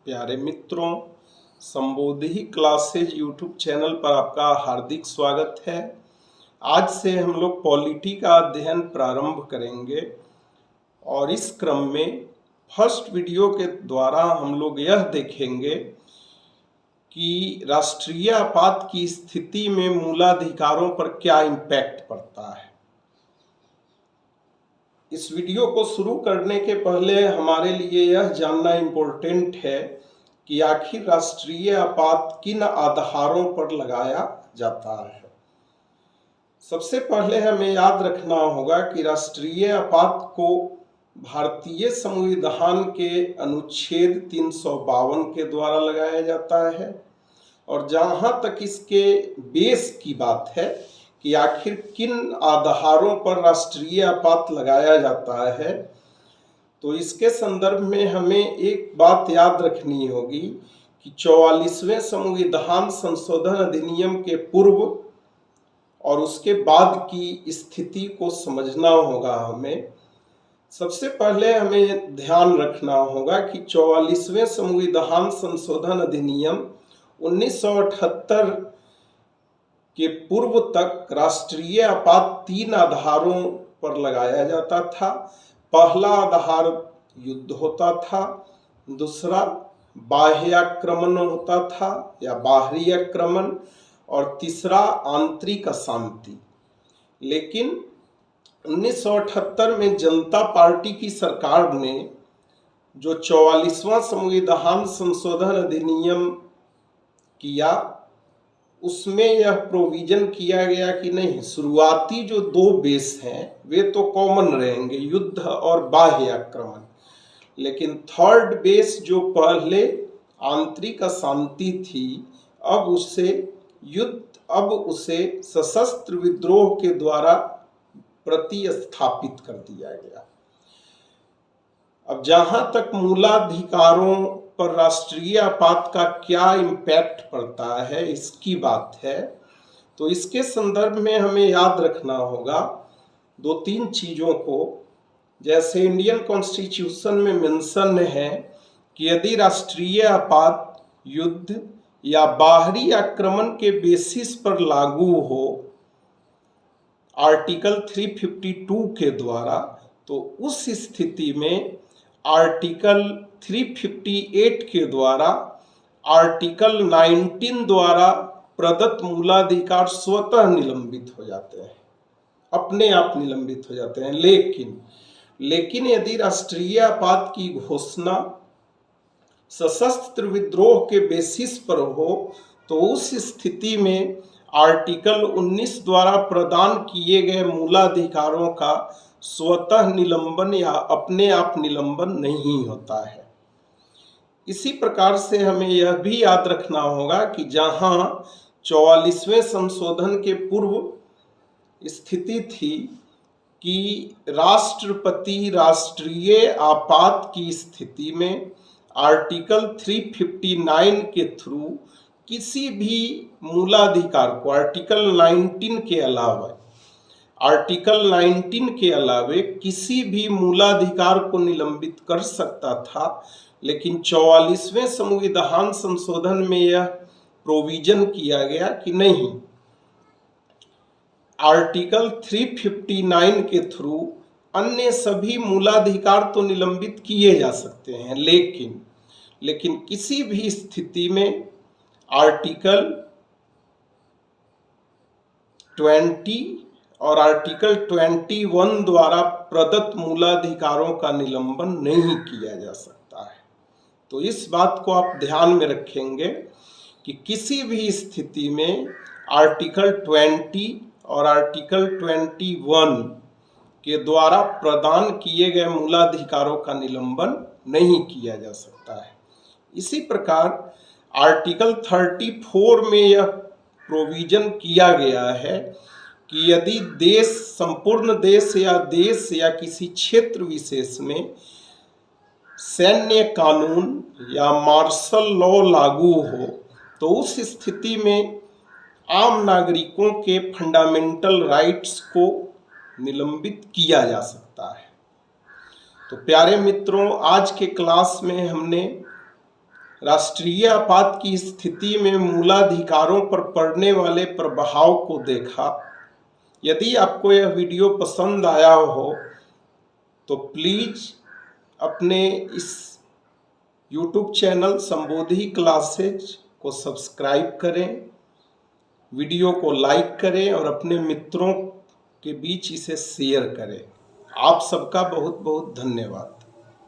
प्यारे मित्रों, संबोधि classes YouTube channel पर आपका हार्दिक स्वागत है। आज से हम लोग पॉलिटी का अध्ययन प्रारंभ करेंगे और इस क्रम में फर्स्ट वीडियो के द्वारा हम लोग यह देखेंगे कि राष्ट्रीय आपात की स्थिति में मूलाधिकारों पर क्या इम्पैक्ट पड़ता है। इस वीडियो को शुरू करने के पहले हमारे लिए यह जानना इम्पोर्टेंट है कि आखिर राष्ट्रीय आपात किन आधारों पर लगाया जाता है। सबसे पहले हमें याद रखना होगा कि राष्ट्रीय आपात को भारतीय संविधान के अनुच्छेद 352 के द्वारा लगाया जाता है। और जहां तक इसके बेस की बात है कि आखिर किन आधारों पर राष्ट्रीय आपात लगाया जाता है, तो इसके संदर्भ में हमें एक बात याद रखनी होगी कि 44वें संविधान संशोधन अधिनियम के पूर्व और उसके बाद की स्थिति को समझना होगा। हमें सबसे पहले हमें ध्यान रखना होगा कि 44वें संविधान संशोधन अधिनियम 1978 के पूर्व तक राष्ट्रीय आपात 3 आधारों पर लगाया जाता था। पहला आधार युद्ध होता था, दूसरा बाह्य आक्रमण होता था या बाहरी आक्रमण, और तीसरा आंतरिक अशांति। लेकिन 1978 में जनता पार्टी की सरकार ने जो 44वां संविधान संशोधन अधिनियम किया, उसमें यह प्रोविजन किया गया कि नहीं, शुरुआती जो 2 बेस हैं वे तो कॉमन रहेंगे, युद्ध और बाह्य आक्रमण, लेकिन थर्ड बेस जो पहले आंतरिक अशांति थी, अब उसे सशस्त्र विद्रोह के द्वारा प्रतिस्थापित कर दिया गया। अब जहां तक मूलाधिकारों पर राष्ट्रीय आपात का क्या इम्पैक्ट पड़ता है इसकी बात है, तो इसके संदर्भ में हमें याद रखना होगा 2-3 चीजों को। जैसे इंडियन कॉन्स्टिट्यूशन में मेंशन है कि यदि राष्ट्रीय आपात युद्ध या बाहरी आक्रमण के बेसिस पर लागू हो आर्टिकल 352 के द्वारा, तो उस स्थिति में आर्टिकल 358 के द्वारा आर्टिकल 19 द्वारा प्रदत्त मूलाधिकार स्वतः निलंबित हो जाते हैं, अपने आप निलंबित हो जाते हैं। लेकिन यदि राष्ट्रीय आपात की घोषणा सशस्त्र विद्रोह के बेसिस पर हो, तो उस स्थिति में आर्टिकल 19 द्वारा प्रदान किए गए मूलाधिकारों का स्वतः निलंबन या अपने आप निलंबन नहीं होता है। इसी प्रकार से हमें यह भी याद रखना होगा कि जहां 44वें संशोधन के पूर्व स्थिति थी कि राष्ट्रपति राष्ट्रीय आपात की स्थिति में आर्टिकल 359 के थ्रू किसी भी मूलाधिकार को आर्टिकल 19 के अलावे किसी भी मूलाधिकार को निलंबित कर सकता था। लेकिन 44वें संविधान संशोधन में यह प्रोविजन किया गया कि नहीं, आर्टिकल 359 के थ्रू अन्य सभी मूलाधिकार तो निलंबित किए जा सकते हैं, लेकिन किसी भी स्थिति में आर्टिकल 20 और आर्टिकल 21 द्वारा प्रदत्त मूलाधिकारों का निलंबन नहीं किया जा सकता है। तो इस बात को आप ध्यान में रखेंगे कि किसी भी स्थिति में आर्टिकल 20 और आर्टिकल 21 के द्वारा प्रदान किए गए मूलाधिकारों का निलंबन नहीं किया जा सकता है। इसी प्रकार आर्टिकल 34 में यह प्रोविजन किया गया है कि यदि संपूर्ण देश या किसी क्षेत्र विशेष में सैन्य कानून या मार्शल लॉ लागू हो, तो उस स्थिति में आम नागरिकों के फंडामेंटल राइट्स को निलंबित किया जा सकता है। तो प्यारे मित्रों, आज के क्लास में हमने राष्ट्रीय आपात की स्थिति में मूलाधिकारों पर पड़ने वाले प्रभाव को देखा। यदि आपको यह वीडियो पसंद आया हो तो प्लीज अपने इस YouTube चैनल संबोधि क्लासेज को सब्सक्राइब करें, वीडियो को लाइक करें और अपने मित्रों के बीच इसे शेयर करें। आप सबका बहुत बहुत धन्यवाद।